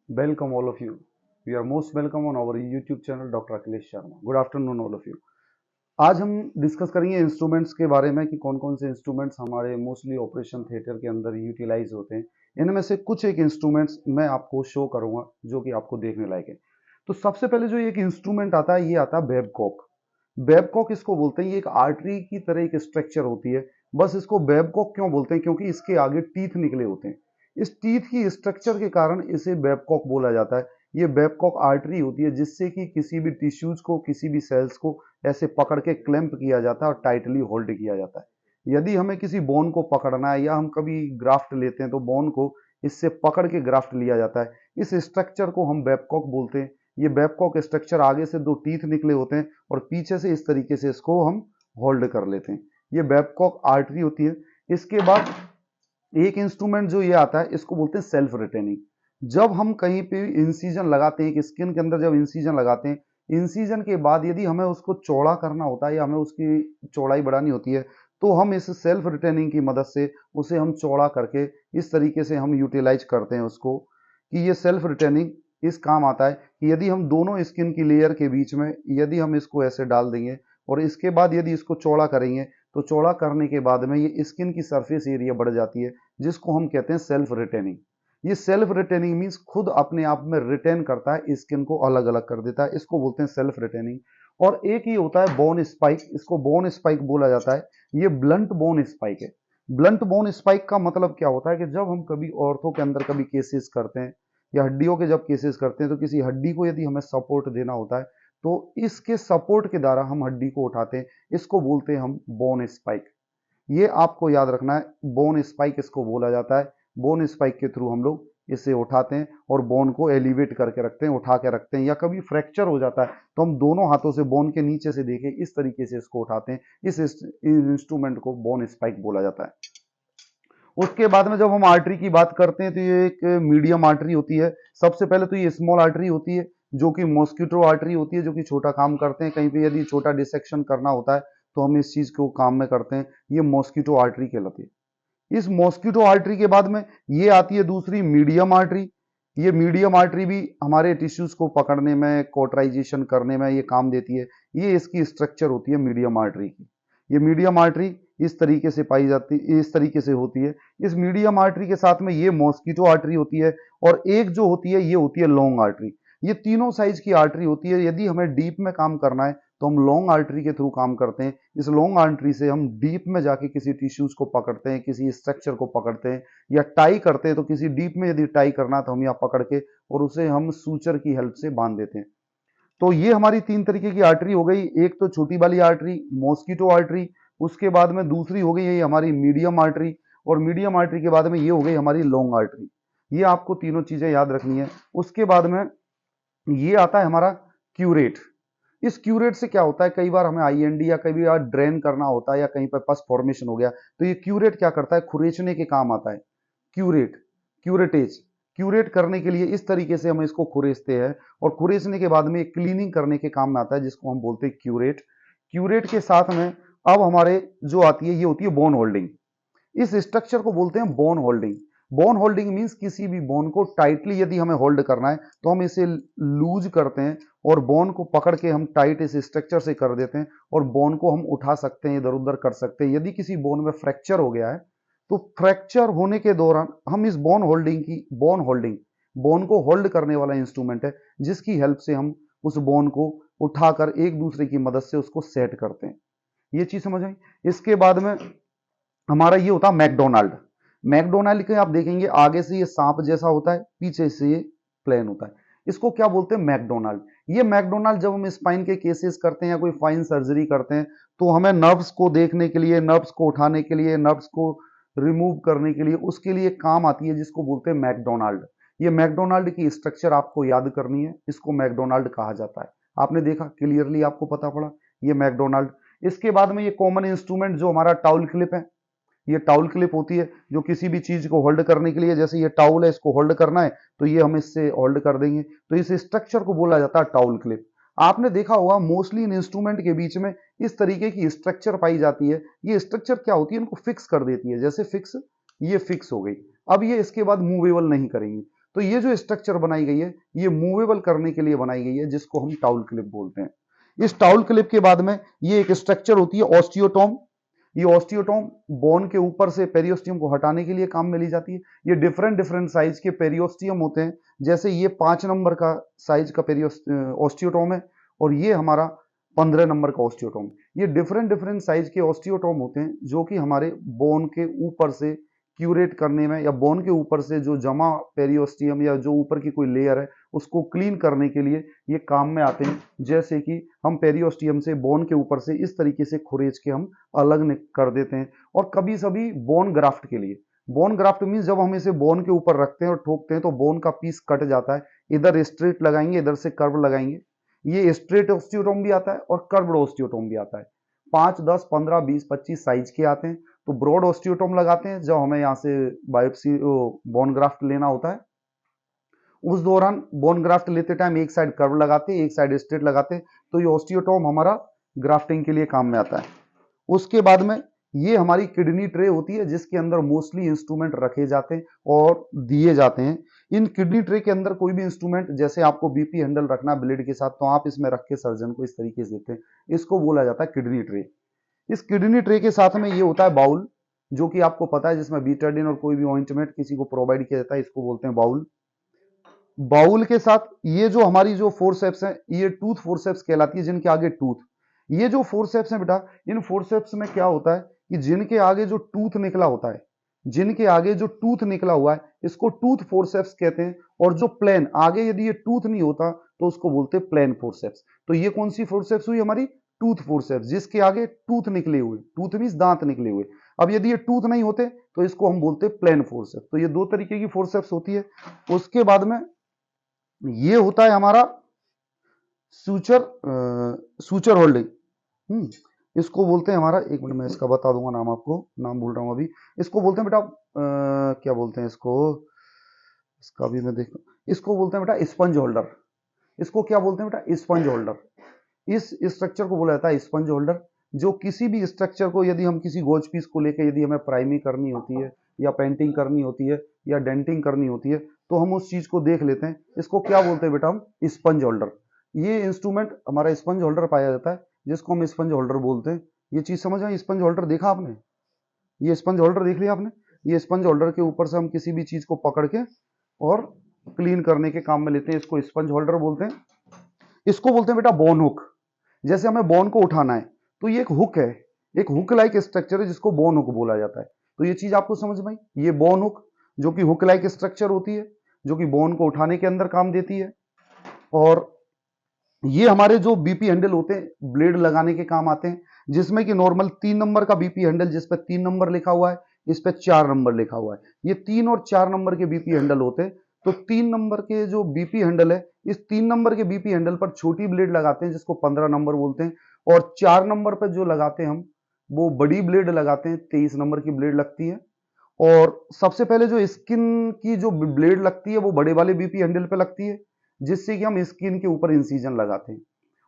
Welcome all of you. You are most welcome on our YouTube channel Dr. Akhilesh Sharma. Good afternoon all of you. आज हम discuss करेंगे instruments के बारे में कि कौन कौन से इंस्ट्रूमेंट्स हमारे मोस्टली ऑपरेशन थिएटर के अंदर यूटिलाइज होते हैं। इनमें से कुछ एक इंस्ट्रूमेंट्स मैं आपको शो करूंगा जो कि आपको देखने लायक है। तो सबसे पहले जो एक इंस्ट्रूमेंट आता है ये आता है बेबकॉक। बेबकॉक इसको बोलते हैं, ये एक आर्टरी की तरह एक स्ट्रक्चर होती है। बस इसको बेबकॉक क्यों बोलते हैं, क्योंकि इसके आगे टीथ निकले होते हैं। इस टीथ की स्ट्रक्चर के कारण इसे बेबकॉक बोला जाता है। ये बेबकॉक आर्टरी होती है जिससे कि किसी भी टिश्यूज को, किसी भी सेल्स को ऐसे पकड़ के क्लैंप किया जाता है और टाइटली होल्ड किया जाता है। यदि हमें किसी बोन को पकड़ना है या हम कभी ग्राफ्ट लेते हैं तो बोन को इससे पकड़ के ग्राफ्ट लिया जाता है। इस स्ट्रक्चर को हम बेबकॉक बोलते हैं। ये बेबकॉक स्ट्रक्चर आगे से दो टीथ निकले होते हैं और पीछे से इस तरीके से इसको हम होल्ड कर लेते हैं। ये बेबकॉक आर्टरी होती है। इसके बाद एक इंस्ट्रूमेंट जो ये आता है इसको बोलते हैं सेल्फ रिटेनिंग। जब हम कहीं पे इंसीजन लगाते हैं, कि स्किन के अंदर जब इंसीजन लगाते हैं, इंसीजन के बाद यदि हमें उसको चौड़ा करना होता है या हमें उसकी चौड़ाई बढ़ानी होती है तो हम इस सेल्फ रिटेनिंग की मदद से उसे हम चौड़ा करके इस तरीके से हम यूटिलाइज करते हैं उसको, कि ये सेल्फ रिटेनिंग इस काम आता है कि यदि हम दोनों स्किन की लेयर के बीच में यदि हम इसको ऐसे डाल देंगे और इसके बाद यदि इसको चौड़ा करेंगे तो चौड़ा करने के बाद में ये स्किन की सरफेस एरिया बढ़ जाती है, जिसको हम कहते हैं सेल्फ रिटेनिंग। ये सेल्फ रिटेनिंग मीन्स खुद अपने आप में रिटेन करता है, स्किन को अलग अलग कर देता है, इसको बोलते हैं सेल्फ रिटेनिंग। और एक ही होता है बोन स्पाइक, इसको बोन स्पाइक बोला जाता है। ये ब्लंट बोन स्पाइक है। ब्लंट बोन स्पाइक का मतलब क्या होता है कि जब हम कभी औरतों के अंदर कभी केसेस करते हैं या हड्डियों के जब केसेस करते हैं तो किसी हड्डी को यदि हमें सपोर्ट देना होता है तो इसके सपोर्ट के द्वारा हम हड्डी को उठाते हैं, इसको बोलते हैं हम बोन स्पाइक। ये आपको याद रखना है, बोन स्पाइक इसको बोला जाता है। बोन स्पाइक के थ्रू हम लोग इसे उठाते हैं और बोन को एलिवेट करके रखते हैं, उठा के रखते हैं। या कभी फ्रैक्चर हो जाता है तो हम दोनों हाथों से बोन के नीचे से देके इस तरीके से इसको उठाते हैं। इस इंस्ट्रूमेंट को बोन स्पाइक बोला जाता है। उसके बाद में जब हम आर्टरी की बात करते हैं तो ये एक मीडियम आर्टरी होती है। सबसे पहले तो ये स्मॉल आर्टरी होती है जो कि मॉस्किटो आर्टरी होती है, जो कि छोटा काम करते हैं। कहीं पे यदि छोटा डिसेक्शन करना होता है तो हम इस चीज को काम में करते हैं। ये मॉस्किटो आर्टरी कहलाती है। इस मॉस्किटो आर्टरी के बाद में ये आती है दूसरी मीडियम आर्टरी। ये मीडियम आर्टरी भी हमारे टिश्यूज को पकड़ने में, कोटराइजेशन करने में ये काम देती है। ये इसकी स्ट्रक्चर होती है मीडियम आर्टरी की। ये मीडियम आर्टरी इस तरीके से पाई जाती, इस तरीके से होती है। इस मीडियम आर्टरी के साथ में ये मॉस्किटो आर्टरी होती है और एक जो होती है ये होती है लॉन्ग आर्टरी। ये तीनों साइज की आर्टरी होती है। यदि हमें डीप में काम करना है तो हम लॉन्ग आर्टरी के थ्रू काम करते हैं। इस लॉन्ग आर्टरी से हम डीप में जाके किसी टिश्यूज को पकड़ते हैं, किसी स्ट्रक्चर को पकड़ते हैं या टाई करते हैं। तो किसी डीप में यदि टाई करना है तो हम यहाँ पकड़ के और उसे हम सूचर की हेल्प से बांध देते हैं। तो ये हमारी तीन तरीके की आर्टरी हो गई। एक तो छोटी वाली आर्टरी मॉस्किटो आर्टरी, उसके बाद में दूसरी हो गई ये हमारी मीडियम आर्टरी, और मीडियम आर्टरी के बाद में ये हो गई हमारी लॉन्ग आर्टरी। ये आपको तीनों चीजें याद रखनी है। उसके बाद में ये आता है हमारा क्यूरेट। इस क्यूरेट से क्या होता है, कई बार हमें आईएनडी या कई बार ड्रेन करना होता है या कहीं पर पस फॉर्मेशन हो गया तो ये क्यूरेट क्या करता है, खुरेचने के काम आता है। क्यूरेट, क्यूरेटेज, क्यूरेट करने के लिए इस तरीके से हम इसको खुरेचते हैं और खुरेचने के बाद में क्लीनिंग करने के काम में आता है, जिसको हम बोलते हैं क्यूरेट। क्यूरेट के साथ में अब हमारे जो आती है ये होती है बोन होल्डिंग। इस स्ट्रक्चर को बोलते हैं bone holding. Bone holding means किसी भी बोन को टाइटली यदि हमें होल्ड करना है तो हम इसे लूज करते हैं और बोन को पकड़ के हम टाइट इस स्ट्रक्चर से कर देते हैं और बोन को हम उठा सकते हैं, इधर उधर कर सकते हैं। यदि किसी बोन में फ्रैक्चर हो गया है तो फ्रैक्चर होने के दौरान हम इस बोन होल्डिंग की, बोन होल्डिंग बोन को होल्ड करने वाला इंस्ट्रूमेंट है जिसकी हेल्प से हम उस बोन को उठाकर एक दूसरे की मदद से उसको सेट करते हैं। ये चीज समझ आई। इसके बाद में हमारा ये होता है मैकडोनाल्ड। मैकडोनाल्ड के आप देखेंगे आगे से ये सांप जैसा होता है, पीछे से ये प्लेन होता है। इसको क्या बोलते हैं, मैकडोनाल्ड। ये मैकडोनाल्ड जब हम स्पाइन के केसेस करते हैं या कोई फाइन सर्जरी करते हैं तो हमें नर्व्स को देखने के लिए, नर्व्स को उठाने के लिए, नर्व्स को रिमूव करने के लिए, उसके लिए काम आती है, जिसको बोलते हैं मैकडोनाल्ड। ये मैकडोनाल्ड की स्ट्रक्चर आपको याद करनी है, इसको मैकडोनाल्ड कहा जाता है। आपने देखा क्लियरली, आपको पता पड़ा ये मैकडोनाल्ड। इसके बाद में ये कॉमन इंस्ट्रूमेंट जो हमारा टाउल क्लिप है, ये टाउल क्लिप होती है जो किसी भी चीज को होल्ड करने के लिए, जैसे ये टाउल है इसको होल्ड करना है तो ये हम इससे होल्ड कर देंगे, तो इस स्ट्रक्चर को बोला जाता है टाउल क्लिप। आपने देखा होगा मोस्टली इन इंस्ट्रूमेंट के बीच में इस तरीके की स्ट्रक्चर पाई जाती है। ये स्ट्रक्चर क्या होती है, इनको फिक्स कर देती है। जैसे फिक्स, ये फिक्स हो गई। अब ये इसके बाद मूवेबल नहीं करेंगी। तो ये जो स्ट्रक्चर बनाई गई है ये मूवेबल करने के लिए बनाई गई है, जिसको हम टाउल क्लिप बोलते हैं। इस टाउल क्लिप के बाद में ये एक स्ट्रक्चर होती है ऑस्टियोटॉम। ये ऑस्टियोटॉम बोन के ऊपर से पेरियोस्टियम को हटाने के लिए काम में ली जाती है। ये डिफरेंट डिफरेंट साइज के पेरियोस्टियम होते हैं, जैसे ये 5 नंबर का साइज का ऑस्टियोटॉम है और ये हमारा 15 नंबर का ऑस्टियोटॉम। ये डिफरेंट डिफरेंट साइज के ऑस्टियोटॉम होते हैं जो कि हमारे बोन के ऊपर से क्यूरेट करने में या बोन के ऊपर से जो जमा पेरियोस्टियम या जो ऊपर की कोई लेयर है उसको क्लीन करने के लिए ये काम में आते हैं। जैसे कि हम पेरियोस्टियम से बोन के ऊपर से इस तरीके से खुरेच के हम अलग कर देते हैं। और कभी सभी बोन ग्राफ्ट के लिए, बोन ग्राफ्ट मीन्स जब हम इसे बोन के ऊपर रखते हैं और ठोकते हैं तो बोन का पीस कट जाता है, इधर स्ट्रेट लगाएंगे इधर से कर्व लगाएंगे। ये स्ट्रेट ऑस्टियोटॉम भी आता है और कर्व्ड ऑस्टियोटॉम भी आता है। 5, 10, 15, 20, 25 साइज के आते हैं। तो ब्रॉड ऑस्टियोटॉम लगाते हैं जब हमें यहाँ से बायोप्सी बोन ग्राफ्ट लेना होता है। उस दौरान बोन ग्राफ्ट लेते टाइम एक साइड कर्व लगाते एक साइड स्ट्रेट लगाते, तो ये ऑस्टियोटॉम हमारा ग्राफ्टिंग के लिए काम में आता है। उसके बाद में ये हमारी किडनी ट्रे होती है जिसके अंदर मोस्टली इंस्ट्रूमेंट रखे जाते हैं और दिए जाते हैं। इन किडनी ट्रे के अंदर कोई भी इंस्ट्रूमेंट, जैसे आपको बीपी हैंडल रखना ब्लेड के साथ, तो आप इसमें रख के सर्जन को इस तरीके से देते हैं। इसको बोला जाता है किडनी ट्रे। इस किडनी ट्रे के साथ में ये होता है बाउल, जो कि आपको पता है जिसमें बीटाडीन और कोई भी ऑइंटमेंट किसी को प्रोवाइड किया जाता है, इसको बोलते हैं बाउल। बाउल के साथ ये जो हमारी जो फोर्सेप्स है ये टूथ फोर्सेप्स कहलाती है, जिनके आगे टूथ। ये जो फोर्सेप्स है बेटा, इन फोर्सेप्स में क्या होता है कि जिनके आगे जो टूथ निकला होता है, जिनके आगे जो टूथ निकला हुआ है इसको टूथ फोर्सेप्स कहते हैं। और जो प्लेन आगे यदि ये टूथ नहीं होता तो उसको बोलते हैं प्लेन फोर्सेप्स। तो ये कौन सी फोर्सेप्स हुई हमारी? टूथ फोर्सेप्स, जिसके आगे टूथ निकले हुए, टूथ मींस दांत निकले हुए। अब यदि ये टूथ नहीं होते तो इसको हम बोलते हैं प्लेन फोर्सेप्स। तो ये दो तरीके की फोर्सेप्स होती है। उसके बाद में ये होता है हमारा सूचर होल्डिंग। इसको बोलते हैं हमारा, एक मिनट मैं इसका बता दूंगा नाम, आपको नाम भूल रहा हूं अभी। इसको बोलते हैं बेटा क्या बोलते हैं इसको, इसका भी मैं देखता हूं। इसको बोलते हैं बेटा स्पंज होल्डर। इसको क्या बोलते हैं बेटा? Sponge holder. इस स्ट्रक्चर को बोला जाता है स्पंज होल्डर। जो किसी भी स्ट्रक्चर को यदि हम किसी गोज पीस को लेकर यदि हमें प्राइमिंग करनी होती है या पेंटिंग करनी होती है या डेंटिंग करनी होती है तो हम उस चीज को देख लेते हैं। इसको क्या बोलते हैं बेटा? हम स्पंज होल्डर। ये इंस्ट्रूमेंट हमारा स्पंज होल्डर पाया जाता है, जिसको हम स्पंज होल्डर बोलते हैं। ये चीज समझ आई? स्पंज होल्डर देखा आपने? ये स्पंज होल्डर देख लिया आपने? ये स्पंज होल्डर के ऊपर से हम किसी भी चीज को पकड़ के और क्लीन करने के काम में लेते हैं, इसको स्पंज होल्डर बोलते हैं। इसको बोलते हैं बेटा बोन हुक। जैसे हमें बोन को उठाना है तो ये एक हुक है, एक हुक लाइक स्ट्रक्चर है जिसको बोन हुक बोला जाता है। तो ये चीज आपको समझ में आई? ये बोन हुक जो कि हुक लाइक स्ट्रक्चर होती है, जो कि बोन को उठाने के अंदर काम देती है। और ये हमारे जो बीपी हैंडल होते हैं ब्लेड लगाने के काम आते हैं, जिसमें कि नॉर्मल 3 नंबर का बीपी हैंडल जिस पे 3 नंबर लिखा हुआ है, इस पे 4 नंबर लिखा हुआ है। ये 3 और 4 नंबर के बीपी हैंडल होते हैं। तो 3 नंबर के जो बीपी हैंडल है, इस 3 नंबर के बीपी हैंडल पर छोटी ब्लेड लगाते हैं जिसको 15 नंबर बोलते हैं। और 4 नंबर पर जो लगाते हैं हम, वो बड़ी ब्लेड लगाते हैं, 23 नंबर की ब्लेड लगती है। और सबसे पहले जो स्किन की जो ब्लेड लगती है वो बड़े वाले बीपी हैंडल पे लगती है, जिससे कि हम स्किन के ऊपर इंसीजन लगाते हैं।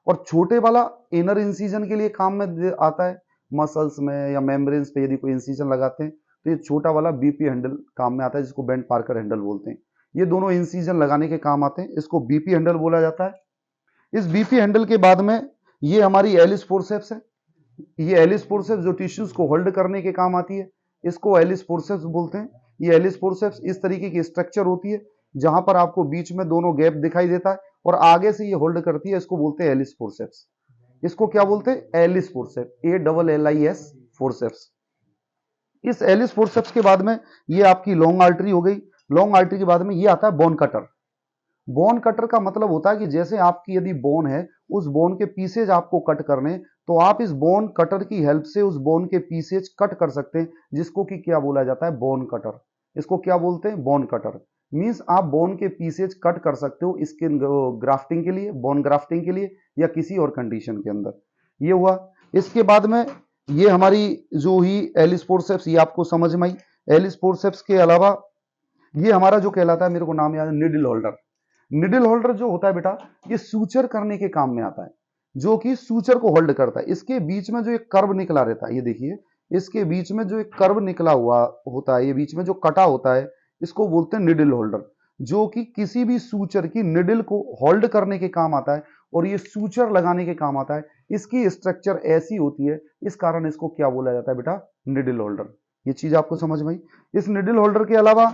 और छोटे वाला इनर इंसीजन के लिए काम में आता है, मसल्स में या मेम्ब्रेन्स पे यदि कोई इंसीजन लगाते हैं तो ये छोटा वाला बीपी हैंडल काम में आता है, जिसको बेंट पार्कर हैंडल बोलते हैं। ये दोनों इंसीजन लगाने के काम आते हैं, इसको बीपी हैंडल बोला जाता है। इस बीपी हैंडल के बाद में ये हमारी एलिस फोर्सेप्स है। ये एलिस फोर्सेप्स जो टिश्यूज को होल्ड करने के काम आती है, इसको एलिस फोर्सेप्स बोलते हैं। ये एलिस फोर्सेप्स इस तरीके की स्ट्रक्चर होती है जहां पर आपको बीच में दोनों गैप दिखाई देता है और आगे से ये होल्ड करती है, इसको बोलते हैं एलिस फोर्सेप्स। इसको क्या बोलते हैं? Allis forceps, ALLIS forceps. इस एलिस फोर्सेप्स के बाद में ये आपकी लॉन्ग आर्टरी हो गई। लॉन्ग आर्टरी के बाद में ये आता है बोन कटर। बोन कटर का मतलब होता है कि जैसे आपकी यदि बोन है, उस बोन के पीसेज आपको कट करने, तो आप इस बोन कटर की हेल्प से उस बोन के पीसेज कट कर सकते हैं, जिसको कि क्या बोला जाता है? Bone cutter. इसको क्या बोलते हैं? Bone cutter. मीन्स आप बोन के पीसेज कट कर सकते हो स्किन ग्राफ्टिंग के लिए, बोन ग्राफ्टिंग के लिए या किसी और कंडीशन के अंदर। ये हुआ। इसके बाद में ये हमारी जो ही एलिस फोर्सेप्स, ये आपको समझ में आई। एलिस फोर्सेप्स के अलावा ये हमारा जो कहलाता है, मेरे को नाम याद है, निडल होल्डर। निडल होल्डर जो होता है बेटा, ये सूचर करने के काम में आता है, जो कि सूचर को होल्ड करता है। इसके बीच में जो एक कर्व निकला रहता है, ये देखिए, इसके बीच में जो एक कर्व निकला हुआ होता है, ये बीच में जो कटा होता है, इसको बोलते हैं निडल होल्डर। जो कि किसी भी सूचर की निडल को होल्ड करने के काम आता है और ये सूचर लगाने के काम आता है। इसकी स्ट्रक्चर ऐसी होती है, इस कारण इसको क्या बोला जाता है बेटा, निडल होल्डर। ये चीज आपको समझ में आई। इस निडल होल्डर के अलावा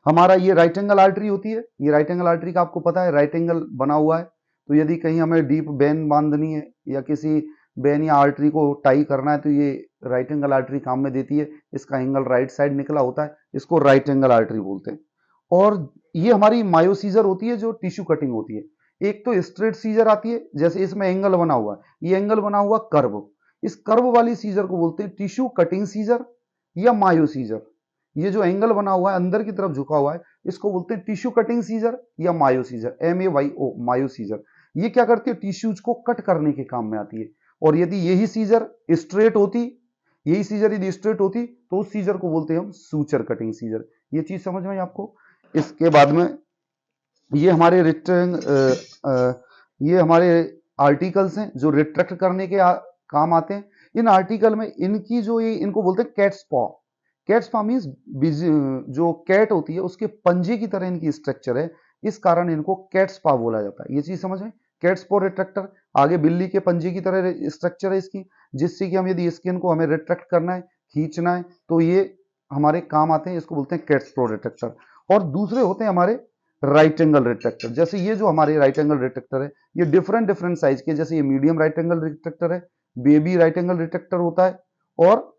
हमारा ये राइट एंगल आर्टरी होती है। ये राइट एंगल आर्टरी का आपको पता है राइट एंगल बना हुआ है, तो यदि कहीं हमें डीप वेन बांधनी है या किसी वेन या आर्टरी को टाई करना है तो ये राइट एंगल आर्टरी काम में देती है। इसका एंगल राइट साइड निकला होता है, इसको राइट एंगल आर्टरी बोलते हैं। और ये हमारी मायोसीजर होती है जो टिश्यू कटिंग होती है। एक तो स्ट्रेट सीजर आती है, जैसे इसमें एंगल बना हुआ है, ये एंगल बना हुआ कर्व, इस कर्व वाली सीजर को बोलते हैं टिश्यू कटिंग सीजर या मायोसीजर। ये जो एंगल बना हुआ है अंदर की तरफ झुका हुआ है, इसको बोलते हैं टिश्यू कटिंग सीजर या मायोसीजर, MAYO मायोसीजर। ये क्या करती है, टिश्यूज को कट करने के काम में आती है। और यदि यही सीजर स्ट्रेट होती, यही सीजर यदि स्ट्रेट होती तो उस सीजर को बोलते हैं हम सूचर कटिंग सीजर। ये चीज समझ में आई आपको। इसके बाद में ये हमारे ये हमारे आर्टिकल्स हैं जो रिट्रैक्ट करने के काम आते हैं। इन आर्टिकल में इनकी जो ये इनको बोलते हैं कैट्स पॉ। कैट्स पॉ मीन्स जो कैट होती है उसके पंजे की तरह इनकी स्ट्रक्चर है, इस कारण इनको कैट्स पॉ बोला जाता है। ये चीज समझ में, कैट्स पॉ रिट्रैक्टर, आगे बिल्ली के पंजे की तरह स्ट्रक्चर है इसकी, जिससे कि हम यदि स्किन को हमें रिट्रैक्ट करना है, खींचना है, तो ये हमारे काम आते हैं। इसको बोलते हैं कैट्स पॉ रिट्रैक्टर। और दूसरे होते हैं हमारे राइट एंगल रिट्रैक्टर। जैसे ये जो हमारे राइट एंगल रिट्रैक्टर है, ये डिफरेंट डिफरेंट साइज के, जैसे ये मीडियम राइट एंगल रिट्रैक्टर है, बेबी राइट एंगल रिट्रैक्टर होता है, और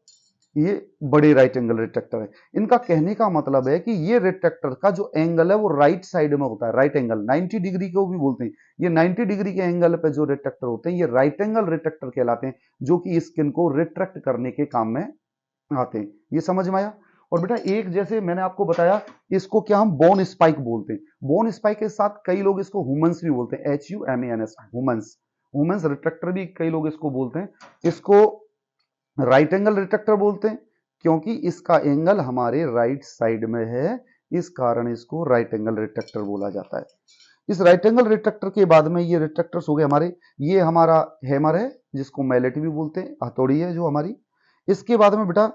ये बड़े राइट एंगल रिट्रैक्टर है। इनका कहने का मतलब है कि ये रिट्रैक्टर का जो एंगल है वो राइट साइड में होता है। राइट एंगल 90 डिग्री को भी बोलते हैं। ये 90 डिग्री के एंगल पे जो रिट्रैक्टर होते हैं ये राइट एंगल रिट्रैक्टर कहलाते हैं, जो कि स्किन को रिट्रैक्ट करने के काम में आते हैं। ये समझ में आया। और बेटा एक जैसे मैंने आपको बताया, इसको क्या हम बोन स्पाइक बोलते हैं। बोन स्पाइक के साथ कई लोग इसको हुमन्स भी बोलते हैं, HUMANS, हुमन्स। हुमन्स रिट्रैक्टर भी कई लोग इसको बोलते हैं। इसको राइट एंगल रिट्रैक्टर बोलते हैं क्योंकि इसका एंगल हमारे राइट साइड में है, इस कारण इसको राइट एंगल रिट्रैक्टर बोला जाता है। इस राइट एंगल रिट्रैक्टर के बाद में ये रिट्रैक्टर्स हो गए हमारे। ये हमारा हैमर है जिसको मैलेट भी बोलते हैं, हथौड़ी है जो हमारी। इसके बाद में बेटा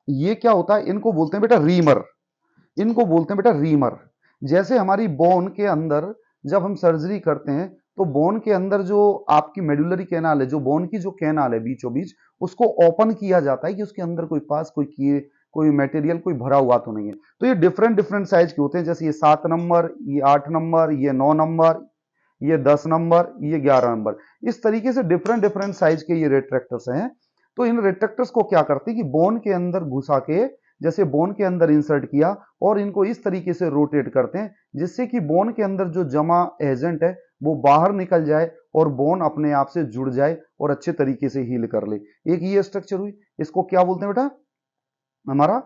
ये क्या होता है, इनको बोलते हैं बेटा रीमर। इनको बोलते हैं बेटा रीमर। जैसे हमारी बोन के अंदर जब हम सर्जरी करते हैं तो बोन के अंदर जो आपकी मेडुलरी कैनाल है, जो बोन की जो कैनाल है बीचों बीच, उसको ओपन किया जाता है कि उसके अंदर कोई पास कोई मटेरियल कोई भरा हुआ तो नहीं है। तो ये डिफरेंट डिफरेंट साइज के होते हैं, जैसे ये 7 नंबर, ये 8 नंबर, ये 9 नंबर, ये 10 नंबर, ये 11 नंबर। इस तरीके से डिफरेंट डिफरेंट साइज के ये रिट्रैक्टर्स हैं। तो इन रिट्रैक्टर्स को क्या करते हैं कि बोन के अंदर घुसा के, जैसे बोन के अंदर इंसर्ट किया और इनको इस तरीके से रोटेट करते हैं जिससे कि बोन के अंदर जो जमा एजेंट है वो बाहर निकल जाए और बोन अपने आप से जुड़ जाए और अच्छे तरीके से हील कर ले। एक ये स्ट्रक्चर हुई। इसको क्या बोलते हैं बेटा हमारा,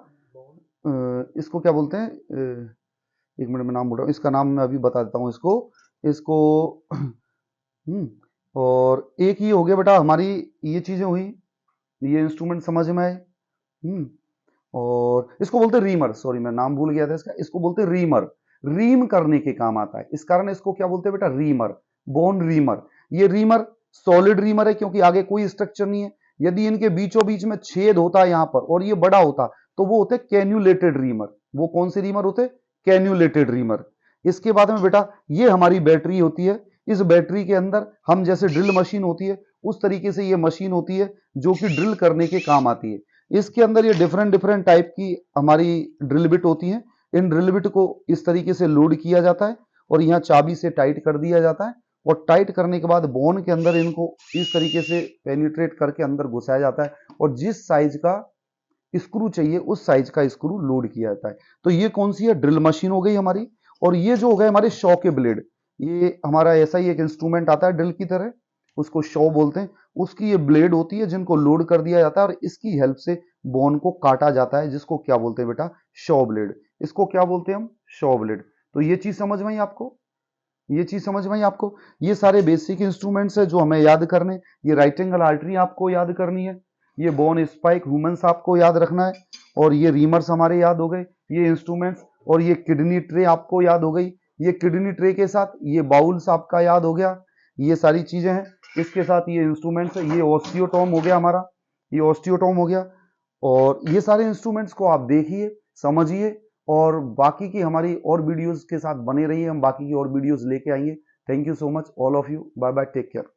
इसको क्या बोलते हैं, एक मिनट में नाम बोल रहा हूँ, इसका नाम मैं अभी बता देता हूँ इसको और एक ये हो गया बेटा हमारी, ये चीजें हुई, ये इंस्ट्रूमेंट समझ में आए। और इसको बोलते हैं रीमर, सॉरी मैं नाम भूल गया था इसका, इसको बोलते हैं रीमर। रीम करने के काम आता है, इस कारण इसको क्या बोलते हैं बेटा, रीमर, बोन रीमर। ये रीमर सॉलिड रीमर है क्योंकि आगे कोई स्ट्रक्चर नहीं है। यदि इनके बीचों बीच में छेद होता है यहां पर और ये बड़ा होता तो वो होते कैन्यूलेटेड रीमर। वो कौन से रीमर होते, कैन्यूलेटेड रीमर। इसके बाद में बेटा ये हमारी बैटरी होती है। इस बैटरी के अंदर हम जैसे ड्रिल मशीन होती है उस तरीके से ये मशीन होती है जो कि ड्रिल करने के काम आती है। इसके अंदर ये डिफरेंट डिफरेंट टाइप की हमारी ड्रिल बिट होती हैं। इन ड्रिल बिट को इस तरीके से लोड किया जाता है और यहाँ चाबी से टाइट कर दिया जाता है और टाइट करने के बाद बोन के अंदर इनको इस तरीके से पेनिट्रेट करके अंदर घुसाया जाता है और जिस साइज का स्क्रू चाहिए उस साइज का स्क्रू लोड किया जाता है। तो ये कौन सी है, ड्रिल मशीन हो गई हमारी। और ये जो हो गए हमारे शॉ के ब्लेड, ये हमारा ऐसा ही एक इंस्ट्रूमेंट आता है ड्रिल की तरह, उसको शॉ बोलते हैं। उसकी ये ब्लेड होती है जिनको लोड कर दिया जाता है और इसकी हेल्प से बोन को काटा जाता है, जिसको क्या बोलते हैं बेटा, शॉ ब्लेड। इसको क्या बोलते हैं हम, शॉ ब्लेड। तो ये चीज समझ में आई आपको, ये चीज समझ में आई आपको। ये सारे बेसिक इंस्ट्रूमेंट्स है जो हमें याद करने। ये राइट एंगल आर्टरी आपको याद करनी है, ये बोन स्पाइक ह्यूमन्स आपको याद रखना है, और ये रीमर्स हमारे याद हो गए, ये इंस्ट्रूमेंट्स। और ये किडनी ट्रे आपको याद हो गई। ये किडनी ट्रे के साथ ये बाउल्स आपका याद हो गया। ये सारी चीजें हैं, इसके साथ ये इंस्ट्रूमेंट्स है। ये ऑस्टियोटोम हो गया हमारा, ये ऑस्टियोटोम हो गया। और ये सारे इंस्ट्रूमेंट्स को आप देखिए, समझिए और बाकी की हमारी और वीडियोस के साथ बने रहिए, हम बाकी की और वीडियोस लेके आएंगे। Thank you so much all of you, bye bye, take care.